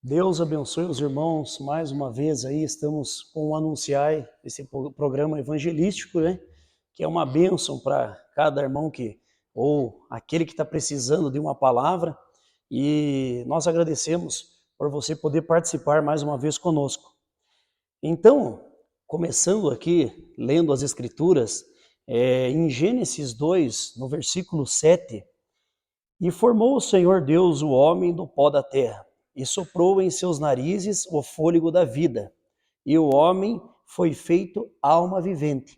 Deus abençoe os irmãos mais uma vez aí, estamos com o Anunciai, esse programa evangelístico, né? Que é uma bênção para cada irmão ou aquele que está precisando de uma palavra, e nós agradecemos por você poder participar mais uma vez conosco. Então, começando aqui, lendo as Escrituras, em Gênesis 2, no versículo 7, e formou o Senhor Deus o homem do pó da terra, e soprou em seus narizes o fôlego da vida, e o homem foi feito alma vivente.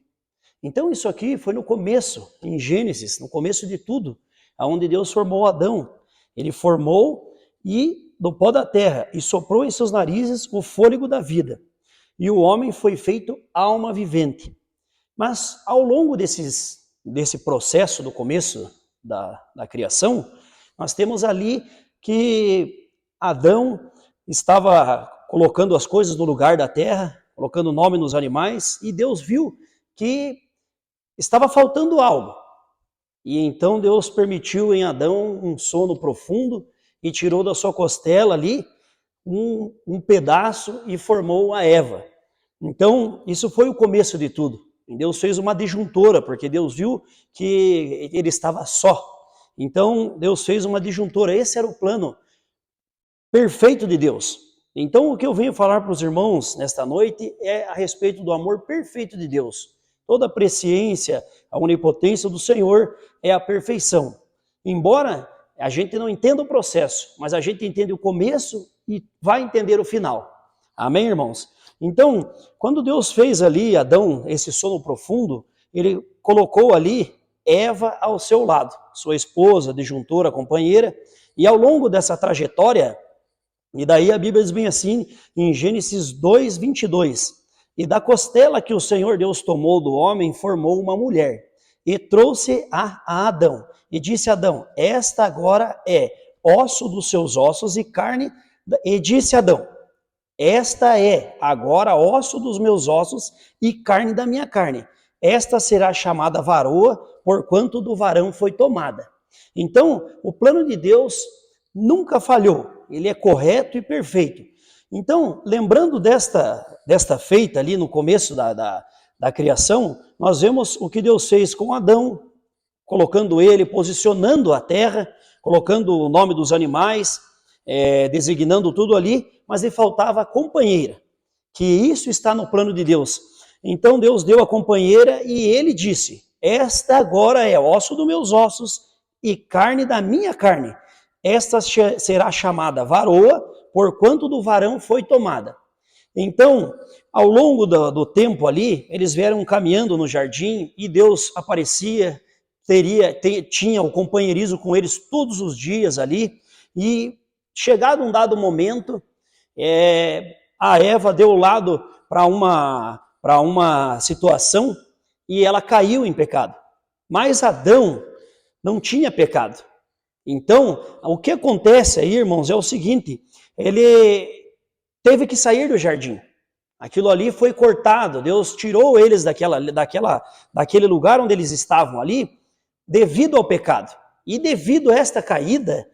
Então isso aqui foi no começo, em Gênesis, no começo de tudo, aonde Deus formou Adão. Ele formou e do pó da terra, e soprou em seus narizes o fôlego da vida, e o homem foi feito alma vivente. Mas ao longo desse processo do começo da criação, nós temos ali que Adão estava colocando as coisas no lugar da terra, colocando nome nos animais, e Deus viu que estava faltando algo. E então Deus permitiu em Adão um sono profundo e tirou da sua costela ali um pedaço e formou a Eva. Então, isso foi o começo de tudo. Deus fez uma disjuntora, porque Deus viu que ele estava só. Então, Deus fez uma disjuntora. Esse era o plano perfeito de Deus. Então, o que eu venho falar para os irmãos nesta noite é a respeito do amor perfeito de Deus. Toda a presciência, a onipotência do Senhor é a perfeição. Embora a gente não entenda o processo, mas a gente entende o começo e vai entender o final. Amém, irmãos? Então, quando Deus fez ali Adão, esse sono profundo, ele colocou ali Eva ao seu lado, sua esposa, disjuntora, companheira, e ao longo dessa trajetória, e daí a Bíblia diz bem assim, em Gênesis 2, 22, e da costela que o Senhor Deus tomou do homem, formou uma mulher, e trouxe a Adão, e disse a Adão, esta agora é osso dos seus ossos e carne, e disse Adão, esta é agora osso dos meus ossos e carne da minha carne. Esta será chamada varoa, porquanto do varão foi tomada. Então, o plano de Deus nunca falhou. Ele é correto e perfeito. Então, lembrando desta feita ali no começo da criação, nós vemos o que Deus fez com Adão, colocando ele, posicionando a terra, colocando o nome dos animais, designando tudo ali, mas lhe faltava a companheira, que isso está no plano de Deus. Então Deus deu a companheira e ele disse, esta agora é osso dos meus ossos e carne da minha carne. Esta será chamada varoa, porquanto do varão foi tomada. Então, ao longo do tempo ali, eles vieram caminhando no jardim e Deus aparecia, tinha o companheirismo com eles todos os dias ali, e chegado um dado momento, a Eva deu lado para uma situação e ela caiu em pecado. Mas Adão não tinha pecado. Então, o que acontece aí, irmãos, é o seguinte, ele teve que sair do jardim. Aquilo ali foi cortado, Deus tirou eles daquele lugar onde eles estavam ali, devido ao pecado. E devido a esta caída,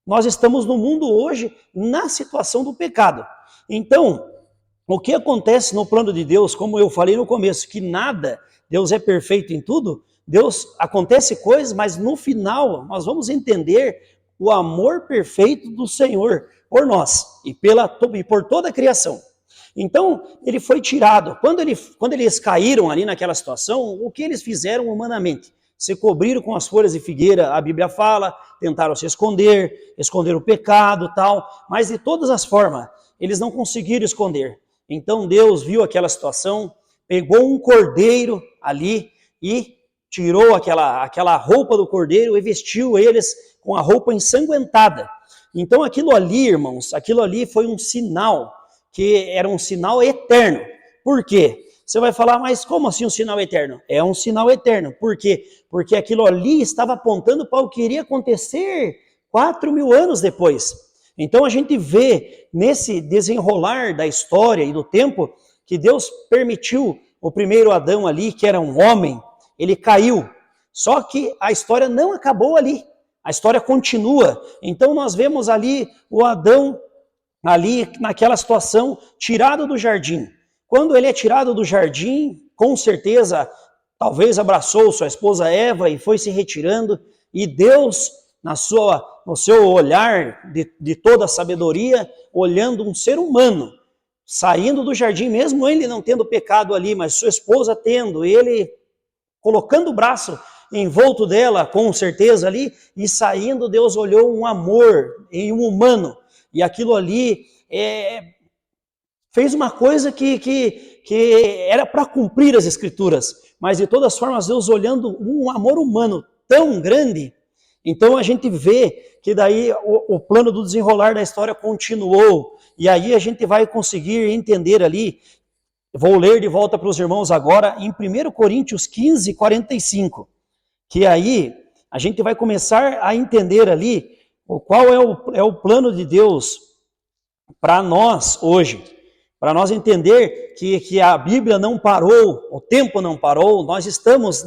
nós estamos no mundo hoje na situação do pecado. Então, o que acontece no plano de Deus, como eu falei no começo, que nada, Deus é perfeito em tudo, Deus acontece coisas, mas no final nós vamos entender o amor perfeito do Senhor por nós e por toda a criação. Então, ele foi tirado. Quando eles caíram ali naquela situação, o que eles fizeram humanamente? Se cobriram com as folhas de figueira, a Bíblia fala, tentaram se esconder o pecado, tal, mas de todas as formas, eles não conseguiram esconder. Então Deus viu aquela situação, pegou um cordeiro ali e tirou aquela roupa do cordeiro e vestiu eles com a roupa ensanguentada. Então aquilo ali, irmãos, aquilo ali foi um sinal, que era um sinal eterno. Por quê? Você vai falar, mas como assim um sinal eterno? É um sinal eterno. Por quê? Porque aquilo ali estava apontando para o que iria acontecer 4.000 anos depois. Então a gente vê nesse desenrolar da história e do tempo que Deus permitiu o primeiro Adão ali, que era um homem, ele caiu. Só que a história não acabou ali. A história continua. Então nós vemos ali o Adão ali naquela situação, tirado do jardim. Quando ele é tirado do jardim, com certeza, talvez abraçou sua esposa Eva e foi se retirando, e Deus, no seu olhar de toda a sabedoria, olhando um ser humano, saindo do jardim, mesmo ele não tendo pecado ali, mas sua esposa tendo, ele colocando o braço envolto dela, com certeza ali, e saindo, Deus olhou um amor em um humano, e aquilo ali fez uma coisa que era para cumprir as Escrituras, mas de todas formas, Deus olhando um amor humano tão grande, então a gente vê que daí o plano do desenrolar da história continuou, e aí a gente vai conseguir entender ali, vou ler de volta para os irmãos agora, em 1 Coríntios 15, 45, que aí a gente vai começar a entender ali qual é o plano de Deus para nós hoje, para nós entender que a Bíblia não parou, o tempo não parou, nós estamos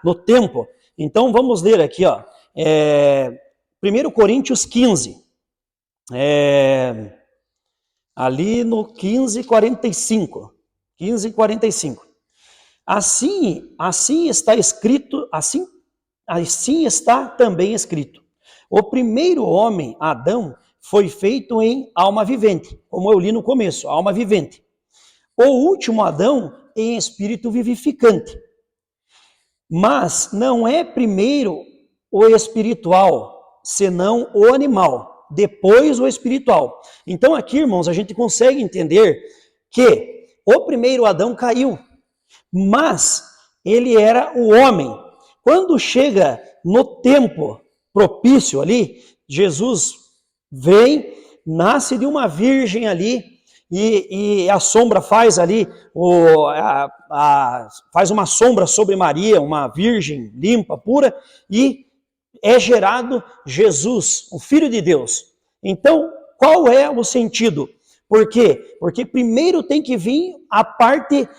no tempo. Então vamos ler aqui, 1 Coríntios 15, ali no 15:45. 15:45. Assim está escrito, assim está também escrito. O primeiro homem, Adão, foi feito em alma vivente, como eu li no começo, alma vivente. O último Adão em espírito vivificante. Mas não é primeiro o espiritual, senão o animal, depois o espiritual. Então aqui, irmãos, a gente consegue entender que o primeiro Adão caiu, mas ele era o homem. Quando chega no tempo propício ali, Jesus vem, nasce de uma virgem ali, e a sombra faz ali, faz uma sombra sobre Maria, uma virgem limpa, pura, e é gerado Jesus, o Filho de Deus. Então, qual é o sentido? Por quê? Porque primeiro tem que vir a parte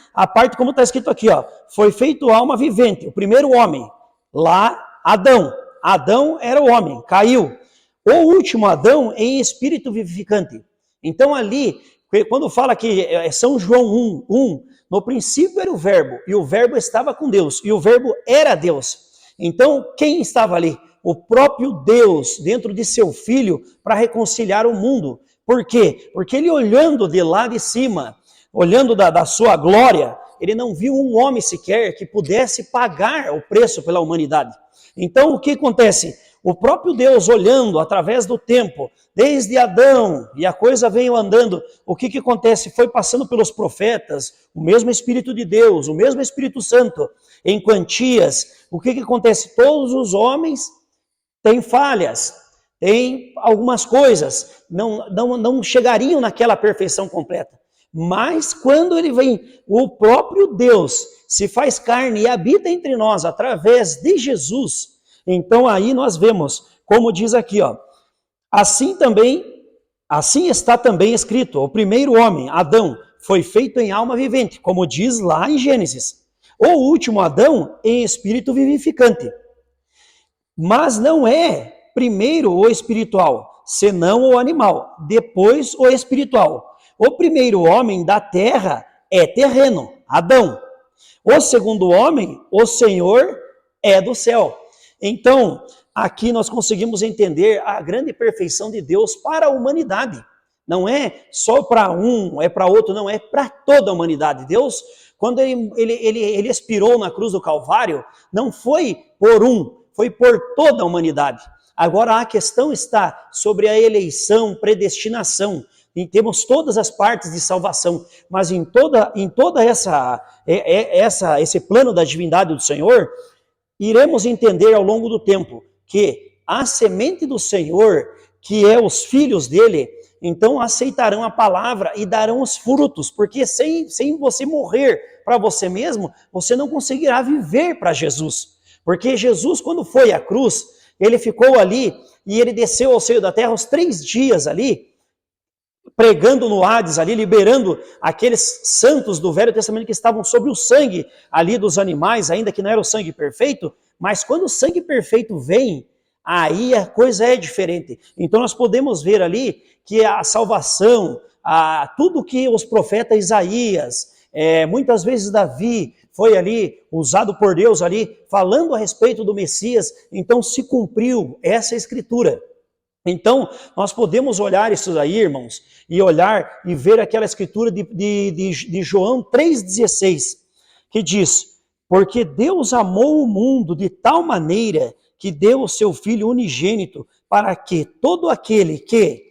como está escrito aqui, foi feito alma vivente, o primeiro homem, lá Adão. Adão era o homem, caiu. O último Adão em espírito vivificante. Então ali, quando fala que São João 1, no princípio era o verbo, e o verbo estava com Deus, e o verbo era Deus. Então, quem estava ali? O próprio Deus, dentro de seu Filho, para reconciliar o mundo. Por quê? Porque ele olhando de lá de cima, olhando da sua glória, ele não viu um homem sequer que pudesse pagar o preço pela humanidade. Então, o que acontece? O próprio Deus olhando através do tempo, desde Adão, e a coisa veio andando, o que acontece? Foi passando pelos profetas, o mesmo Espírito de Deus, o mesmo Espírito Santo, em quantias. O que acontece? Todos os homens têm falhas, têm algumas coisas, não chegariam naquela perfeição completa. Mas quando ele vem, o próprio Deus se faz carne e habita entre nós através de Jesus, então aí nós vemos, como diz aqui, assim está também escrito, o primeiro homem, Adão, foi feito em alma vivente, como diz lá em Gênesis. O último Adão em espírito vivificante. Mas não é primeiro o espiritual, senão o animal, depois o espiritual. O primeiro homem da terra é terreno, Adão. O segundo homem, o Senhor, é do céu. Então, aqui nós conseguimos entender a grande perfeição de Deus para a humanidade. Não é só para um, é para outro, não, é para toda a humanidade. Deus, quando ele expirou na cruz do Calvário, não foi por um, foi por toda a humanidade. Agora a questão está sobre a eleição, predestinação. E temos todas as partes de salvação, mas em toda esse plano da divindade do Senhor, iremos entender ao longo do tempo que a semente do Senhor, que é os filhos dele, então aceitarão a palavra e darão os frutos, porque sem você morrer para você mesmo, você não conseguirá viver para Jesus. Porque Jesus, quando foi à cruz, ele ficou ali e ele desceu ao seio da terra os 3 dias ali, pregando no Hades ali, liberando aqueles santos do Velho Testamento que estavam sobre o sangue ali dos animais, ainda que não era o sangue perfeito, mas quando o sangue perfeito vem, aí a coisa é diferente. Então nós podemos ver ali que a salvação, tudo que os profetas Isaías, muitas vezes Davi foi ali usado por Deus ali, falando a respeito do Messias, então se cumpriu essa escritura. Então, nós podemos olhar isso aí, irmãos, e olhar e ver aquela escritura de João 3,16, que diz: porque Deus amou o mundo de tal maneira que deu o seu Filho unigênito, para que todo aquele que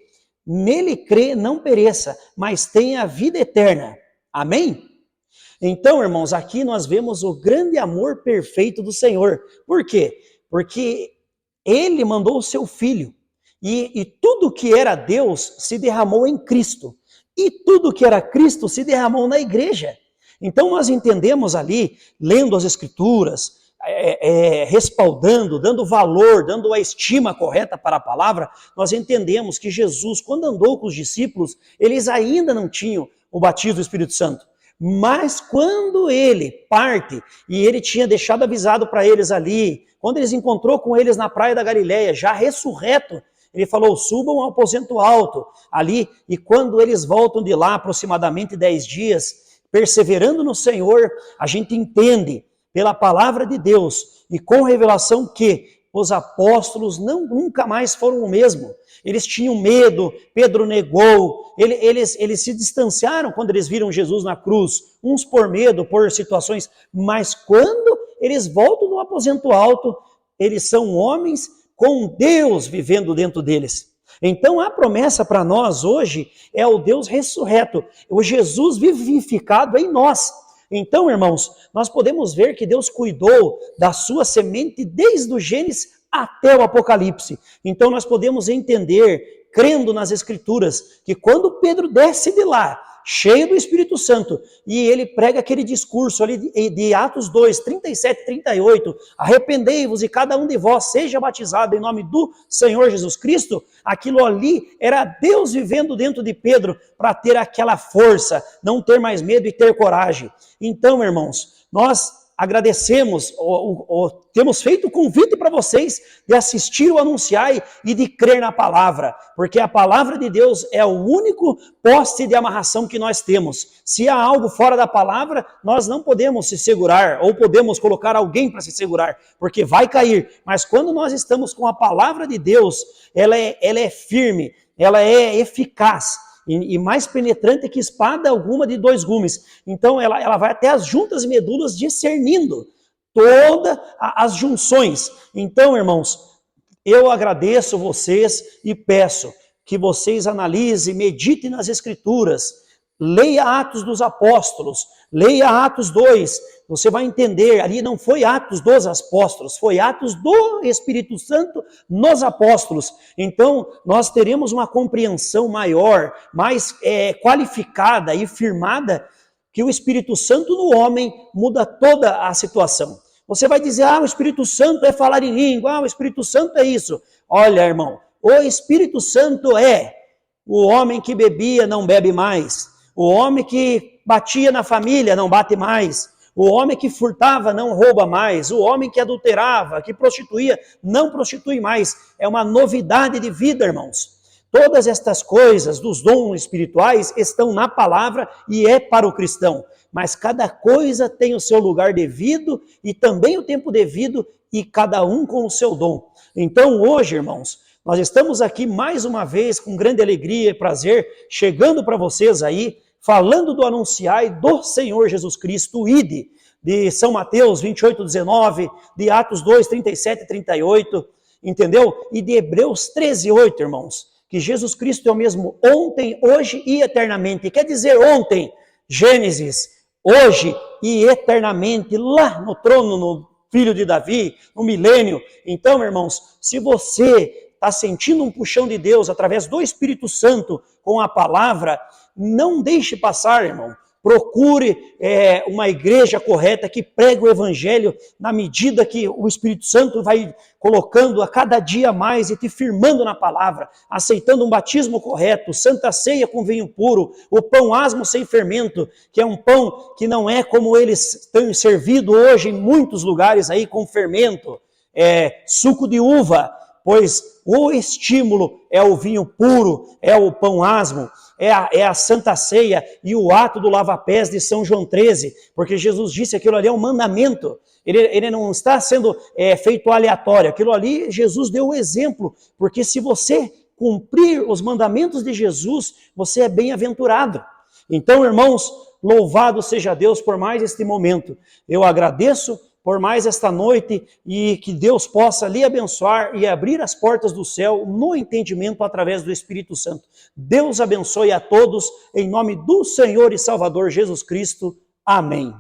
nele crê não pereça, mas tenha a vida eterna. Amém? Então, irmãos, aqui nós vemos o grande amor perfeito do Senhor. Por quê? Porque Ele mandou o seu Filho. E tudo que era Deus se derramou em Cristo. E tudo que era Cristo se derramou na igreja. Então nós entendemos ali, lendo as Escrituras, respaldando, dando valor, dando a estima correta para a palavra, nós entendemos que Jesus, quando andou com os discípulos, eles ainda não tinham o batismo do Espírito Santo. Mas quando ele parte, e ele tinha deixado avisado para eles ali, quando eles encontrou com eles na praia da Galileia, já ressurreto, ele falou: subam ao aposento alto ali, e quando eles voltam de lá, aproximadamente 10 dias, perseverando no Senhor, a gente entende pela palavra de Deus e com revelação que os apóstolos nunca mais foram o mesmo. Eles tinham medo, Pedro negou, eles se distanciaram quando eles viram Jesus na cruz, uns por medo, por situações, mas quando eles voltam do aposento alto, eles são homens com Deus vivendo dentro deles. Então a promessa para nós hoje é o Deus ressurreto, o Jesus vivificado em nós. Então, irmãos, nós podemos ver que Deus cuidou da sua semente desde o Gênesis até o Apocalipse. Então nós podemos entender, crendo nas Escrituras, que quando Pedro desce de lá, cheio do Espírito Santo, e ele prega aquele discurso ali de Atos 2, 37 e 38, arrependei-vos e cada um de vós seja batizado em nome do Senhor Jesus Cristo, aquilo ali era Deus vivendo dentro de Pedro para ter aquela força, não ter mais medo e ter coragem. Então, irmãos, nós agradecemos, temos feito o convite para vocês de assistir o Anunciai e de crer na palavra, porque a palavra de Deus é o único poste de amarração que nós temos. Se há algo fora da palavra, nós não podemos se segurar, ou podemos colocar alguém para se segurar, porque vai cair. Mas quando nós estamos com a palavra de Deus, ela é firme, ela é eficaz, e mais penetrante que espada alguma de 2 gumes. Então ela vai até as juntas e medulas, discernindo todas as junções. Então, irmãos, eu agradeço vocês e peço que vocês analisem, meditem nas Escrituras, leia Atos dos Apóstolos, leia Atos 2, você vai entender, ali não foi Atos dos Apóstolos, foi Atos do Espírito Santo nos Apóstolos. Então, nós teremos uma compreensão maior, mais qualificada e firmada, que o Espírito Santo no homem muda toda a situação. Você vai dizer: o Espírito Santo é falar em língua, o Espírito Santo é isso. Olha, irmão, o Espírito Santo é o homem que bebia, não bebe mais. O homem que batia na família, não bate mais. O homem que furtava, não rouba mais. O homem que adulterava, que prostituía, não prostitui mais. É uma novidade de vida, irmãos. Todas estas coisas dos dons espirituais estão na palavra e é para o cristão. Mas cada coisa tem o seu lugar devido e também o tempo devido, e cada um com o seu dom. Então hoje, irmãos, nós estamos aqui mais uma vez com grande alegria e prazer, chegando para vocês aí, falando do Anunciai do Senhor Jesus Cristo, o Ide, de São Mateus 28, 19, de Atos 2, 37 e 38, entendeu? E de Hebreus 13, 8, irmãos, que Jesus Cristo é o mesmo ontem, hoje e eternamente. Quer dizer ontem, Gênesis, hoje e eternamente, lá no trono, no filho de Davi, no milênio. Então, irmãos, se você está sentindo um puxão de Deus através do Espírito Santo com a palavra, não deixe passar, irmão. Procure uma igreja correta que pregue o Evangelho na medida que o Espírito Santo vai colocando a cada dia mais e te firmando na palavra, aceitando um batismo correto, santa ceia com vinho puro, o pão asmo sem fermento, que é um pão que não é como eles têm servido hoje em muitos lugares aí com fermento, suco de uva, pois o estímulo é o vinho puro, é o pão asmo, é a Santa Ceia e o ato do lava-pés de São João 13, porque Jesus disse que aquilo ali é um mandamento, ele não está sendo feito aleatório, aquilo ali Jesus deu o exemplo, porque se você cumprir os mandamentos de Jesus, você é bem-aventurado. Então, irmãos, louvado seja Deus por mais este momento. Eu agradeço por mais esta noite e que Deus possa lhe abençoar e abrir as portas do céu no entendimento através do Espírito Santo. Deus abençoe a todos, em nome do Senhor e Salvador Jesus Cristo. Amém.